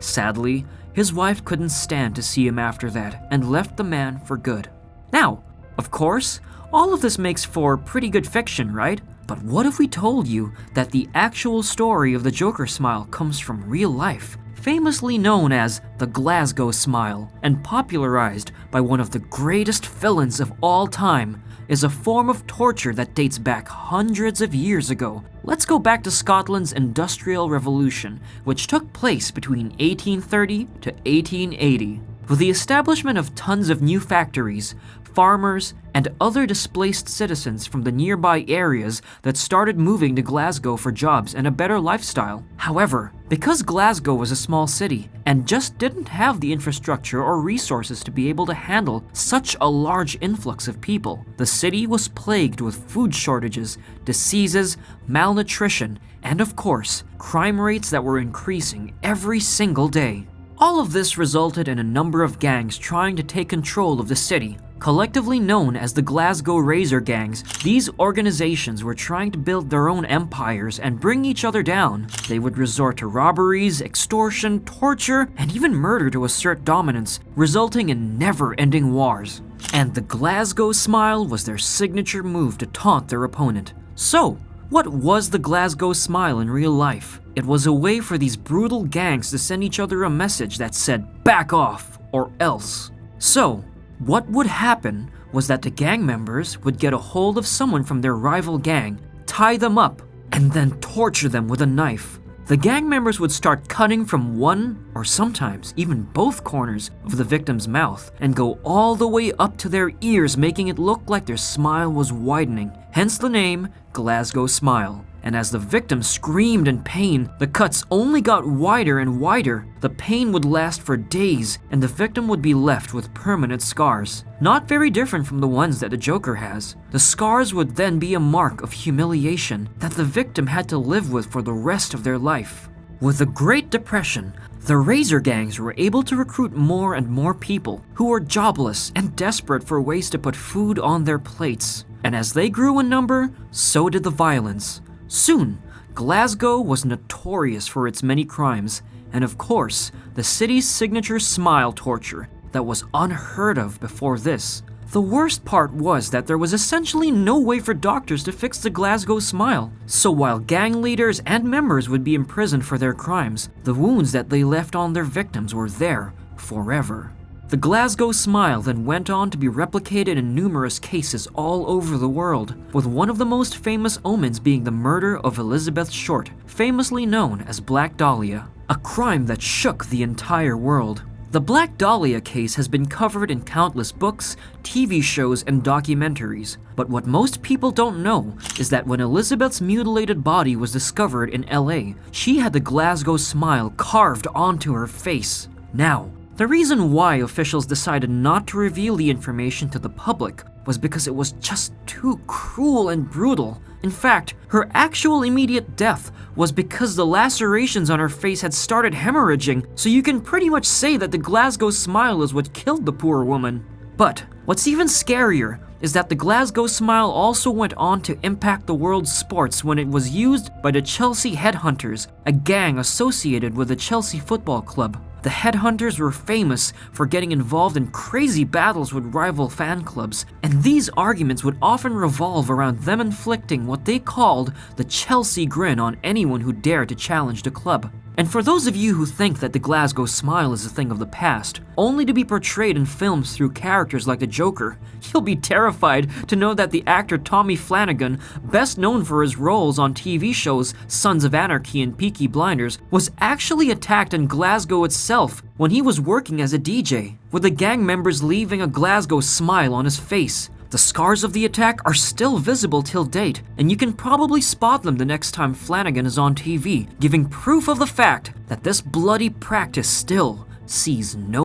Sadly, his wife couldn't stand to see him after that and left the man for good. Now, of course, all of this makes for pretty good fiction, right? But what if we told you that the actual story of the Joker smile comes from real life, famously known as the Glasgow smile, and popularized by one of the greatest villains of all time, is a form of torture that dates back hundreds of years ago. Let's go back to Scotland's Industrial Revolution, which took place between 1830 to 1880. With the establishment of tons of new factories, farmers, and other displaced citizens from the nearby areas that started moving to Glasgow for jobs and a better lifestyle. However, because Glasgow was a small city and just didn't have the infrastructure or resources to be able to handle such a large influx of people, the city was plagued with food shortages, diseases, malnutrition, and of course, crime rates that were increasing every single day. All of this resulted in a number of gangs trying to take control of the city. Collectively known as the Glasgow Razor Gangs, these organizations were trying to build their own empires and bring each other down. They would resort to robberies, extortion, torture, and even murder to assert dominance, resulting in never-ending wars. And the Glasgow smile was their signature move to taunt their opponent. So, what was the Glasgow smile in real life? It was a way for these brutal gangs to send each other a message that said, "Back off, or else." So, what would happen was that the gang members would get a hold of someone from their rival gang, tie them up, and then torture them with a knife. The gang members would start cutting from one, or sometimes even both corners of the victim's mouth and go all the way up to their ears, making it look like their smile was widening, hence the name Glasgow Smile. And as the victim screamed in pain, the cuts only got wider and wider. The pain would last for days, and the victim would be left with permanent scars. Not very different from the ones that the Joker has. The scars would then be a mark of humiliation that the victim had to live with for the rest of their life. With the Great Depression, the Razor Gangs were able to recruit more and more people who were jobless and desperate for ways to put food on their plates. And as they grew in number, so did the violence. Soon, Glasgow was notorious for its many crimes, and of course, the city's signature smile torture that was unheard of before this. The worst part was that there was essentially no way for doctors to fix the Glasgow smile. So while gang leaders and members would be imprisoned for their crimes, the wounds that they left on their victims were there forever. The Glasgow smile then went on to be replicated in numerous cases all over the world, with one of the most famous omens being the murder of Elizabeth Short, famously known as Black Dahlia, a crime that shook the entire world. The Black Dahlia case has been covered in countless books, TV shows, and documentaries, but what most people don't know is that when Elizabeth's mutilated body was discovered in LA, she had the Glasgow smile carved onto her face. Now, the reason why officials decided not to reveal the information to the public was because it was just too cruel and brutal. In fact, her actual immediate death was because the lacerations on her face had started hemorrhaging, so you can pretty much say that the Glasgow smile is what killed the poor woman. But what's even scarier is that the Glasgow smile also went on to impact the world's sports when it was used by the Chelsea Headhunters, a gang associated with the Chelsea Football Club. The Headhunters were famous for getting involved in crazy battles with rival fan clubs, and these arguments would often revolve around them inflicting what they called the Chelsea grin on anyone who dared to challenge the club. And for those of you who think that the Glasgow smile is a thing of the past, only to be portrayed in films through characters like the Joker, you'll be terrified to know that the actor Tommy Flanagan, best known for his roles on TV shows Sons of Anarchy and Peaky Blinders, was actually attacked in Glasgow itself when he was working as a DJ, with the gang members leaving a Glasgow smile on his face. The scars of the attack are still visible till date, and you can probably spot them the next time Flanagan is on TV, giving proof of the fact that this bloody practice still sees no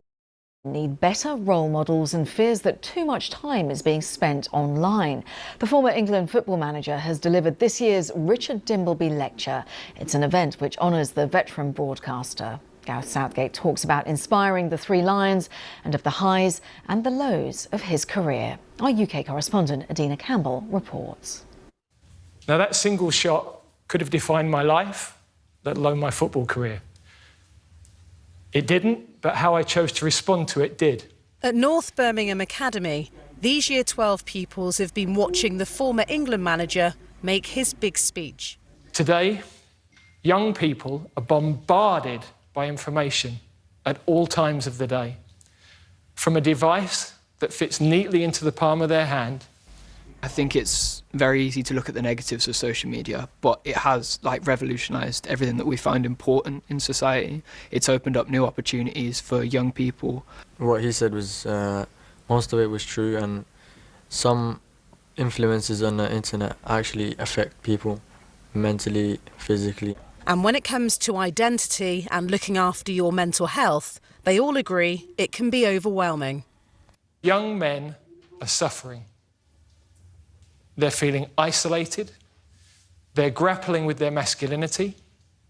need better role models and fears that too much time is being spent online. The former England football manager has delivered this year's Richard Dimbleby Lecture. It's an event which honours the veteran broadcaster. Gareth Southgate talks about inspiring the Three Lions and of the highs and the lows of his career. Our UK correspondent Adina Campbell reports. Now that single shot could have defined my life, let alone my football career. It didn't, but how I chose to respond to it did. At North Birmingham Academy, these Year 12 pupils have been watching the former England manager make his big speech. Today, young people are bombarded by information at all times of the day. From a device that fits neatly into the palm of their hand. I think it's very easy to look at the negatives of social media, but it has revolutionised everything that we find important in society. It's opened up new opportunities for young people. What he said was, most of it was true, and some influences on the internet actually affect people mentally, physically. And when it comes to identity and looking after your mental health, they all agree it can be overwhelming. Young men are suffering. They're feeling isolated, they're grappling with their masculinity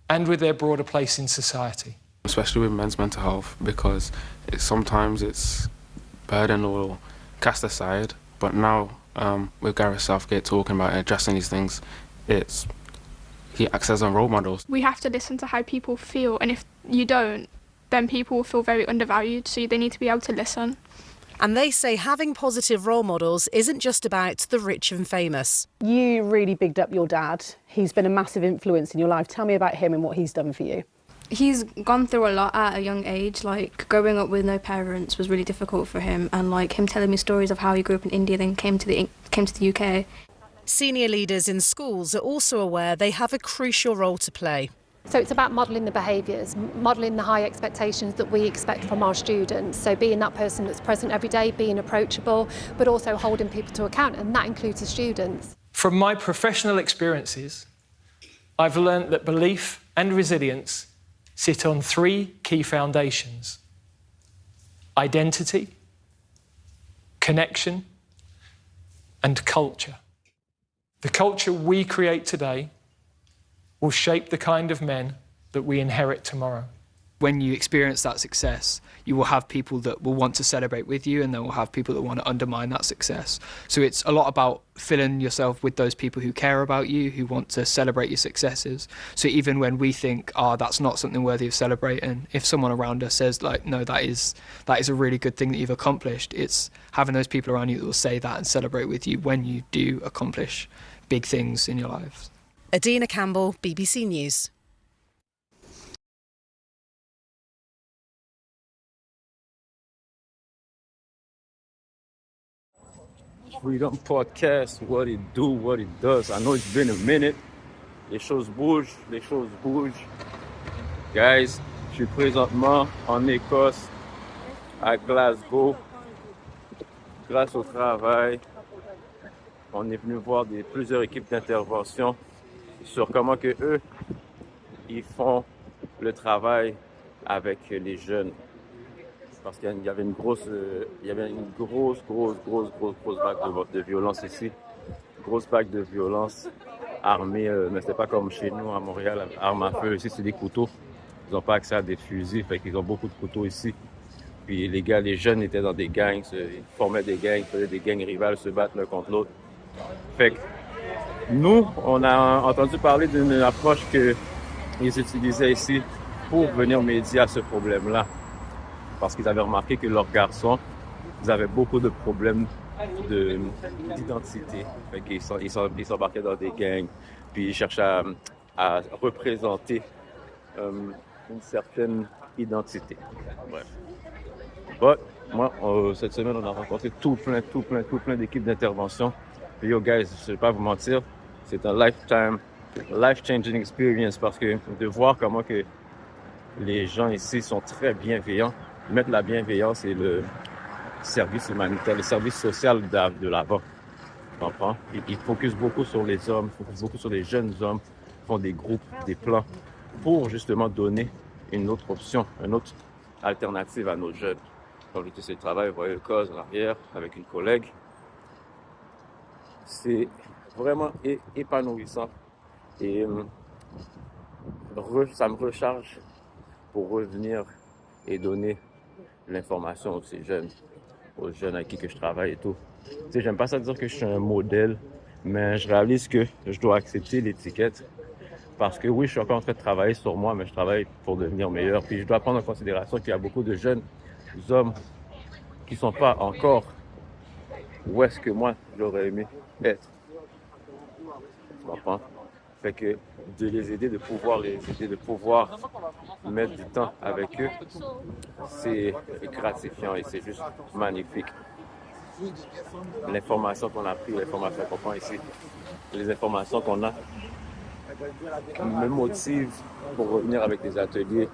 and with their broader place in society. Especially with men's mental health, because sometimes it's burdened or cast aside, but now with Gareth Southgate talking about addressing these things, he acts as a role model. We have to listen to how people feel, and if you don't, then people will feel very undervalued, so they need to be able to listen. And they say having positive role models isn't just about the rich and famous. You really bigged up your dad. He's been a massive influence in your life. Tell me about him and what he's done for you. He's gone through a lot at a young age. Like, growing up with no parents was really difficult for him, and like him telling me stories of how he grew up in India, then came to the UK. Senior leaders in schools are also aware they have a crucial role to play. So it's about modelling the behaviours, modelling the high expectations that we expect from our students. So being that person that's present every day, being approachable, but also holding people to account, and that includes the students. From my professional experiences, I've learnt that belief and resilience sit on three key foundations: identity, connection, and culture. The culture we create today will shape the kind of men that we inherit tomorrow. When you experience that success, you will have people that will want to celebrate with you, and then will have people that want to undermine that success. So it's a lot about filling yourself with those people who care about you, who want to celebrate your successes. So even when we think, that's not something worthy of celebrating, if someone around us says, no, that is a really good thing that you've accomplished, it's having those people around you that will say that and celebrate with you when you do accomplish big things in your lives. Adina Campbell, BBC News. Freedom Podcast, what it do, what it does. I know it's been a minute. Les choses bougent. Guys, je suis présentement en Écosse, à Glasgow. Grâce au travail, on est venu voir plusieurs équipes d'intervention sur comment que eux, ils font le travail avec les jeunes. Parce qu'il y avait une grosse vague de violence ici. Grosse vague de violence armée, mais c'était pas comme chez nous à Montréal, armes à feu. Ici, c'est des couteaux. Ils n'ont pas accès à des fusils, fait qu'ils ont beaucoup de couteaux ici. Puis les jeunes étaient dans des gangs, ils formaient des gangs, faisaient des gangs rivales, se battent l'un contre l'autre. Fait que nous, on a entendu parler d'une approche qu'ils utilisaient ici pour venir médier à ce problème-là. Parce qu'ils avaient remarqué que leurs garçons, ils avaient beaucoup de problèmes d'identité. Fait qu'ils s'embarquaient dans des gangs, puis ils cherchaient à représenter une certaine identité. Bref. But, moi, cette semaine, on a rencontré tout plein d'équipes d'intervention. Puis yo, guys, je ne vais pas vous mentir, c'est un life-changing experience parce que de voir comment que les gens ici sont très bienveillants, mettre la bienveillance et le service humanitaire, le service social de l'avant. Tu comprends? Ils focusent beaucoup sur les hommes, ils focusent beaucoup sur les jeunes hommes, font des groupes, des plans pour justement donner une autre option, une autre alternative à nos jeunes. Quand j'étais sur le travail, je voyais le cause en arrière avec une collègue. C'est vraiment épanouissant et ça me recharge pour revenir et donner l'information aux jeunes avec qui que je travaille et tout. Tu sais, j'aime pas ça dire que je suis un modèle, mais je réalise que je dois accepter l'étiquette Parce que oui, je suis encore en train de travailler sur moi, mais je travaille pour devenir meilleur. Puis je dois prendre en considération qu'il y a beaucoup de jeunes hommes qui ne sont pas encore où est-ce que moi, j'aurais aimé être. Tu comprends? Fait que de les aider, de pouvoir les aider, de pouvoir mettre du temps avec eux, c'est gratifiant et c'est juste magnifique. L'information qu'on a prise, l'information qu'on prend ici, les informations qu'on a me motivent pour revenir avec des ateliers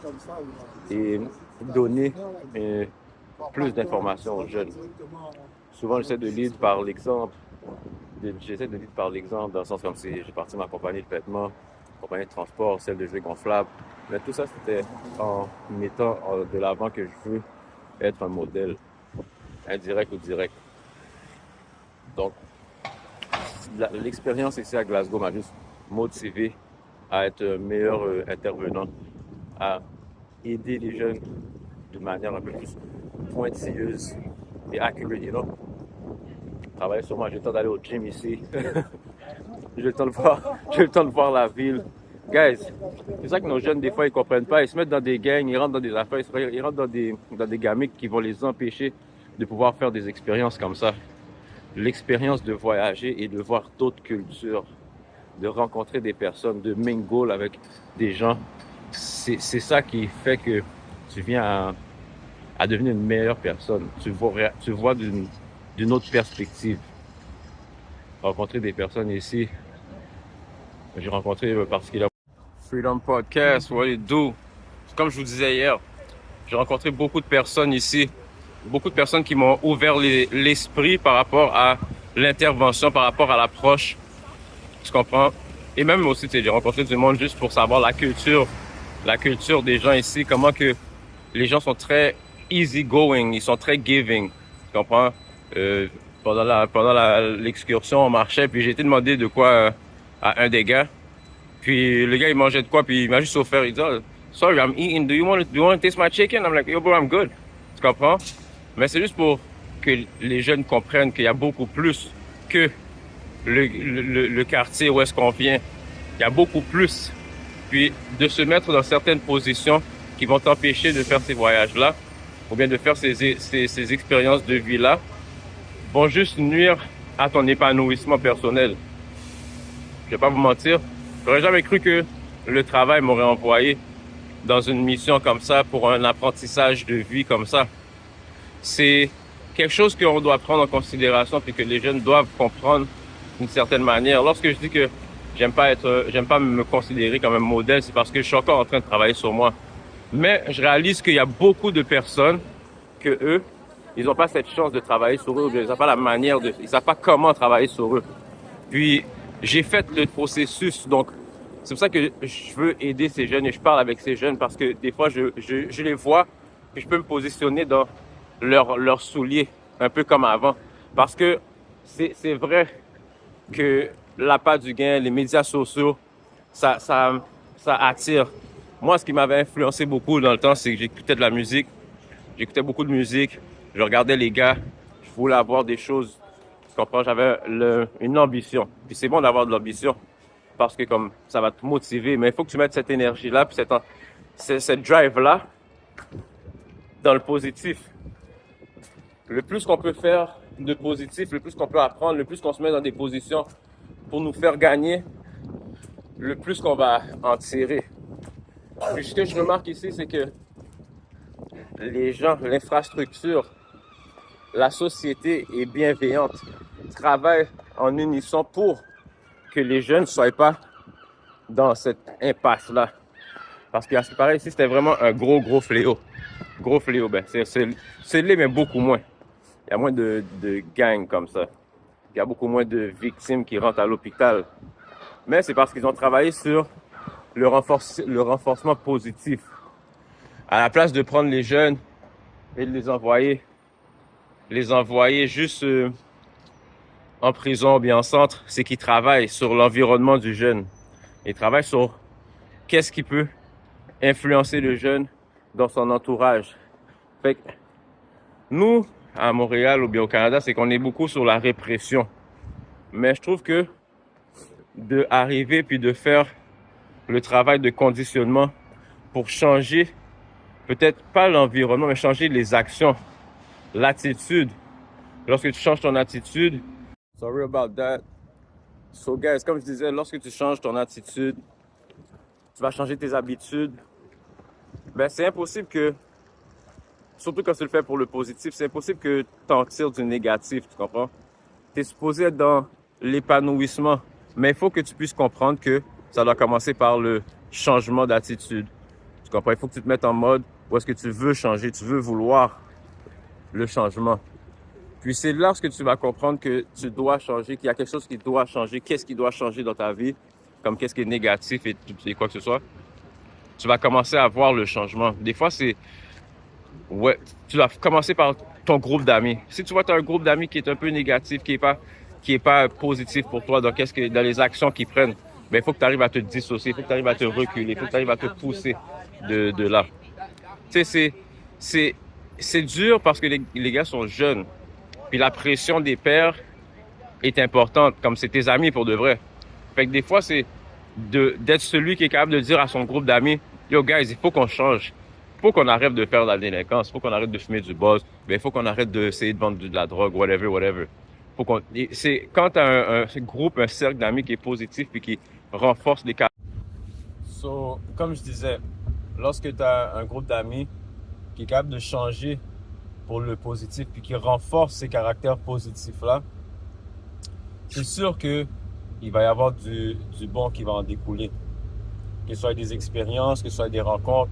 et donner plus d'informations aux jeunes. Souvent, j'essaie de lead par l'exemple. Dans le sens comme si j'ai parti ma compagnie de vêtements, compagnie de transport, celle de jouets gonflables. Mais tout ça, c'était en mettant de l'avant que je veux être un modèle, indirect ou direct. Donc, l'expérience ici à Glasgow m'a juste motivé à être un meilleur intervenant, à aider les jeunes de manière un peu plus pointilleuse et accurate, you know? Travailler sur moi, j'ai le temps d'aller au gym ici. J'ai le temps de voir la ville. Guys, c'est ça que nos jeunes, des fois, ils comprennent pas. Ils se mettent dans des gangs, ils rentrent dans des affaires, ils rentrent dans des gamiques qui vont les empêcher de pouvoir faire des expériences comme ça. L'expérience de voyager et de voir d'autres cultures, de rencontrer des personnes, de mingle avec des gens, c'est ça qui fait que tu viens à devenir une meilleure personne. Tu vois d'une autre perspective. Rencontrer des personnes ici, j'ai rencontré parce qu'il a Freedom Podcast, what it do? Comme je vous disais hier, j'ai rencontré beaucoup de personnes ici, beaucoup de personnes qui m'ont ouvert l'esprit par rapport à l'intervention, par rapport à l'approche, tu comprends? Et même aussi, j'ai rencontré du monde juste pour savoir la culture des gens ici, comment que les gens sont très easy going, ils sont très giving, tu comprends? Pendant l'excursion, on marchait, puis j'ai été demandé de quoi à un des gars. Puis le gars, il mangeait de quoi, puis il m'a juste offert. Il dit, oh, sorry, I'm eating. Do you want to taste my chicken? I'm like, yo, bro, I'm good. Tu comprends? Mais c'est juste pour que les jeunes comprennent qu'il y a beaucoup plus que le quartier où est-ce qu'on vient. Il y a beaucoup plus. Puis de se mettre dans certaines positions qui vont t'empêcher de faire ces voyages-là, ou bien de faire ces expériences de vie-là, vont juste nuire à ton épanouissement personnel. Je vais pas vous mentir, j'aurais jamais cru que le travail m'aurait envoyé dans une mission comme ça pour un apprentissage de vie comme ça. C'est quelque chose qu'on doit prendre en considération et que les jeunes doivent comprendre d'une certaine manière. Lorsque je dis que j'aime pas me considérer comme un modèle, c'est parce que je suis encore en train de travailler sur moi. Mais je réalise qu'il y a beaucoup de personnes que eux, ils n'ont pas cette chance de travailler sur eux, ils n'ont pas la manière ils savent pas comment travailler sur eux. Puis, j'ai fait le processus, donc c'est pour ça que je veux aider ces jeunes et je parle avec ces jeunes parce que des fois, je les vois et je peux me positionner dans leurs souliers, un peu comme avant. Parce que c'est vrai que l'appât du gain, les médias sociaux, ça attire. Moi, ce qui m'avait influencé beaucoup dans le temps, c'est que j'écoutais de la musique, j'écoutais beaucoup de musique. Je regardais les gars, je voulais avoir des choses, tu comprends, j'avais une ambition. Puis c'est bon d'avoir de l'ambition parce que comme ça va te motiver, mais il faut que tu mettes cette énergie-là, puis cette drive-là dans le positif. Le plus qu'on peut faire de positif, le plus qu'on peut apprendre, le plus qu'on se met dans des positions pour nous faire gagner, le plus qu'on va en tirer. Puis ce que je remarque ici, c'est que les gens, l'infrastructure, la société est bienveillante, travaille en unisson pour que les jeunes ne soient pas dans cette impasse-là. Parce que, à ce qui paraît ici, c'était vraiment un gros fléau. Gros fléau, ben, c'est l'est, mais beaucoup moins. Il y a moins de gangs comme ça. Il y a beaucoup moins de victimes qui rentrent à l'hôpital. Mais c'est parce qu'ils ont travaillé sur le renforcement positif. À la place de prendre les jeunes et de les envoyer juste en prison ou bien en centre, c'est qu'ils travaillent sur l'environnement du jeune. Ils travaillent sur qu'est-ce qui peut influencer le jeune dans son entourage. Fait que nous, à Montréal ou bien au Canada, c'est qu'on est beaucoup sur la répression. Mais je trouve que d'arriver puis de faire le travail de conditionnement pour changer, peut-être pas l'environnement, mais changer les actions, l'attitude. Lorsque tu changes ton attitude, sorry about that. So guys, comme je disais, lorsque tu changes ton attitude, tu vas changer tes habitudes. Ben c'est impossible que, surtout quand tu le fais pour le positif, c'est impossible que tu en tires du négatif, tu comprends? Tu es supposé être dans l'épanouissement, mais il faut que tu puisses comprendre que ça doit commencer par le changement d'attitude. Tu comprends? Il faut que tu te mettes en mode où est-ce que tu veux changer, tu veux vouloir le changement. Puis c'est lorsque tu vas comprendre que tu dois changer, qu'il y a quelque chose qui doit changer, qu'est-ce qui doit changer dans ta vie, comme qu'est-ce qui est négatif et quoi que ce soit, tu vas commencer à voir le changement. Des fois, ouais, tu dois commencer par ton groupe d'amis. Si tu vois que tu as un groupe d'amis qui est un peu négatif, qui est pas positif pour toi, dans les actions qu'ils prennent, ben, il faut que tu arrives à te dissocier, il faut que tu arrives à te reculer, il faut que tu arrives à te pousser de là. Tu sais, c'est dur parce que les gars sont jeunes. Puis la pression des pairs est importante, comme c'est tes amis pour de vrai. Fait que des fois, c'est d'être celui qui est capable de dire à son groupe d'amis, « Yo guys, il faut qu'on change. Il faut qu'on arrête de faire de la délinquance. Il faut qu'on arrête de fumer du buzz. Ben, il faut qu'on arrête d'essayer de vendre de la drogue, whatever. » C'est quand tu as un groupe, un cercle d'amis qui est positif puis qui renforce les caractères. So, comme je disais, lorsque tu as un groupe d'amis qui est capable de changer pour le positif puis qui renforce ces caractères positifs-là, c'est sûr que il va y avoir du bon qui va en découler. Que ce soit des expériences, que ce soit des rencontres.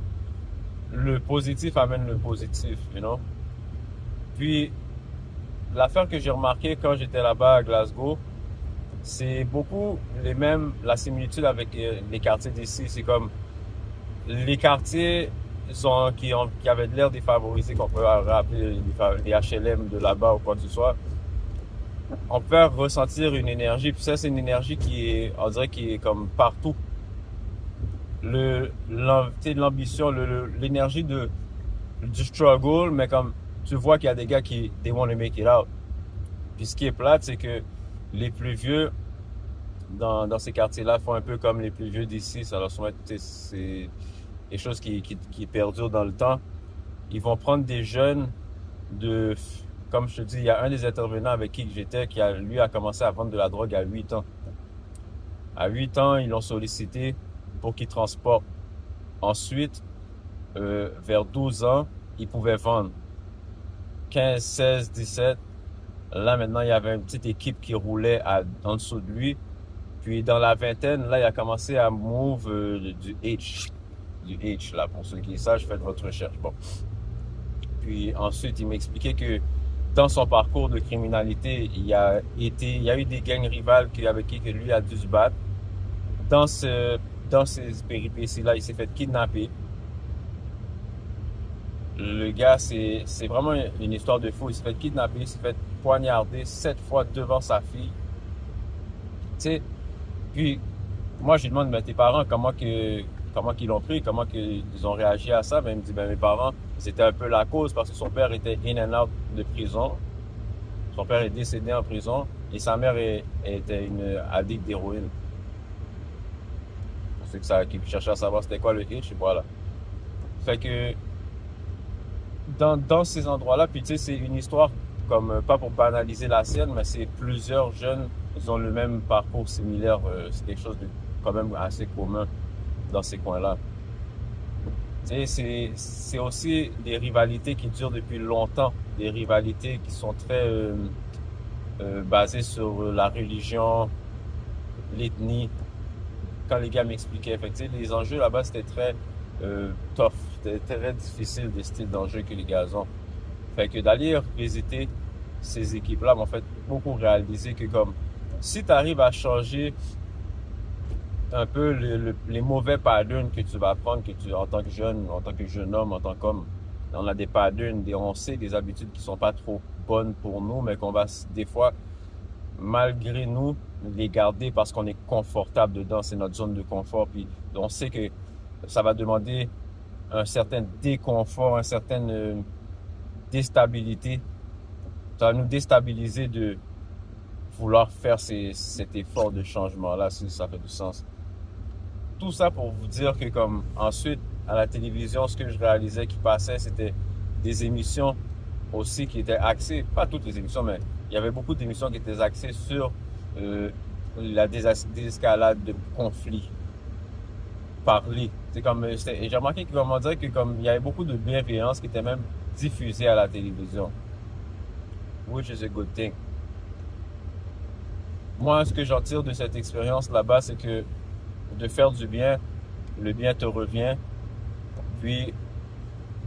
Le positif amène le positif, you know. Puis, l'affaire que j'ai remarqué quand j'étais là-bas à Glasgow, c'est beaucoup la similitude avec les quartiers d'ici. C'est comme les quartiers qui avaient l'air défavorisés, qu'on peut rappeler les HLM de là-bas ou quoi que ce soit. On peut ressentir une énergie, puis ça, c'est une énergie on dirait, qui est comme partout. L'ambition, l'énergie du struggle, mais comme tu vois qu'il y a des gars qui they want to make it out. Puis ce qui est plate, c'est que les plus vieux dans ces quartiers-là font un peu comme les plus vieux d'ici. Ça leur soumet, c'est des choses qui perdurent dans le temps. Ils vont prendre des jeunes comme je te dis, il y a un des intervenants avec qui j'étais lui a commencé à vendre de la drogue à 8 ans. À 8 ans, ils l'ont sollicité pour qu'il transporte. Ensuite, vers 12 ans, il pouvait vendre. 15, 16, 17. Là, maintenant, il y avait une petite équipe qui roulait en dessous de lui. Puis, dans la vingtaine, là, il a commencé à move du H. Du H, là, pour ceux qui savent, faites votre recherche. Bon. Puis, ensuite, il m'expliquait que dans son parcours de criminalité, il y a eu des gangs rivales avec qui lui a dû se battre. Dans ces péripéties-là, il s'est fait kidnapper. Le gars, c'est vraiment une histoire de fou. Il s'est fait kidnapper, il s'est fait poignarder 7 fois devant sa fille. Tu sais, puis moi, je lui demande, mais tes parents, comment qu'ils l'ont pris, comment qu'ils ont réagi à ça? Ben, il me dit, ben, mes parents, c'était un peu la cause parce que son père était in and out de prison. Son père est décédé en prison et sa mère était une addict d'héroïne. Pour ceux qui cherchaient à savoir c'était quoi le hitch, voilà. Fait que dans ces endroits-là, puis tu sais, c'est une histoire comme, pas pour banaliser la sienne, mais c'est plusieurs jeunes, ils ont le même parcours similaire. C'est quelque chose de quand même assez commun dans ces coins-là. Tu sais, c'est aussi des rivalités qui durent depuis longtemps, des rivalités qui sont très basées sur la religion, l'ethnie. Quand les gars m'expliquaient, fait que, tu sais, les enjeux là-bas, c'était très tough, c'était très difficile des styles d'enjeux que les gars ont. Fait que d'aller visiter ces équipes-là m'ont fait beaucoup réaliser que comme si tu arrives à changer un peu les mauvais patterns que tu vas prendre, en tant que jeune homme, en tant qu'homme, on a des patterns, on sait des habitudes qui sont pas trop bonnes pour nous, mais qu'on va des fois, malgré nous, les garder parce qu'on est confortable dedans, c'est notre zone de confort, puis on sait que ça va demander un certain déconfort, une certaine déstabilité. Ça va nous déstabiliser de vouloir faire cet effort de changement-là, si ça fait du sens. tout ça pour vous dire que comme ensuite, à la télévision, ce que je réalisais qui passait, c'était des émissions aussi qui étaient axées, pas toutes les émissions, mais il y avait beaucoup d'émissions qui étaient axées sur la désescalade de conflits. Parler. C'est comme, et j'ai remarqué qu'on dirait que comme il y avait beaucoup de bienveillance qui était même diffusée à la télévision. Which is a good thing. Moi, ce que j'en tire de cette expérience là-bas, c'est que de faire du bien, le bien te revient. Puis,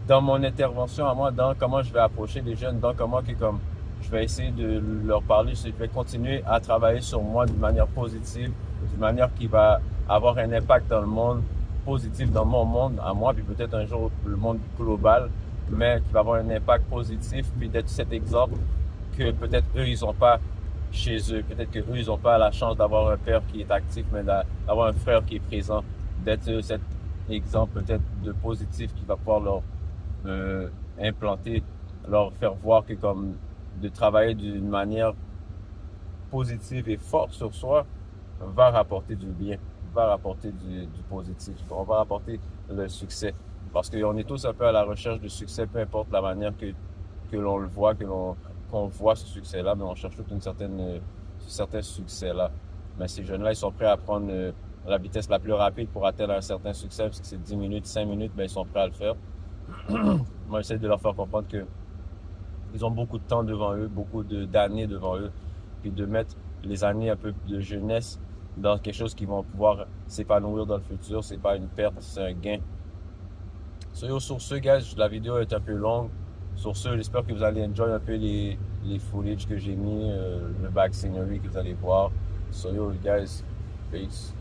dans mon intervention à moi, dans comment je vais approcher les jeunes, dans comment que comme je vais essayer de leur parler, je vais continuer à travailler sur moi d'une manière positive, d'une manière qui va avoir un impact dans le monde positif, dans mon monde à moi, puis peut-être un jour le monde global, mais qui va avoir un impact positif, puis d'être cet exemple que peut-être eux, ils n'ont pas chez eux, peut-être que eux, ils n'ont pas la chance d'avoir un père qui est actif, mais d'avoir un frère qui est présent, d'être cet exemple peut-être de positif qui va pouvoir leur implanter, leur faire voir que comme de travailler d'une manière positive et forte sur soi va rapporter du bien, va rapporter du positif, on va rapporter le succès. Parce qu'on est tous un peu à la recherche de succès, peu importe la manière que l'on le voit, qu'on voit ce succès-là, mais on cherche tout certain succès-là. Mais ces jeunes-là, ils sont prêts à prendre la vitesse la plus rapide pour atteindre un certain succès, parce que c'est 10 minutes, 5 minutes, ben ils sont prêts à le faire. Moi, j'essaie de leur faire comprendre que ils ont beaucoup de temps devant eux, beaucoup d'années devant eux, puis de mettre les années un peu de jeunesse dans quelque chose qui vont pouvoir s'épanouir dans le futur. C'est pas une perte, c'est un gain. Sur ce, guys, la vidéo est un peu longue. Sur ce, j'espère que vous allez enjoy un peu les footage que j'ai mis, le back scenery que vous allez voir. So yo, guys, peace.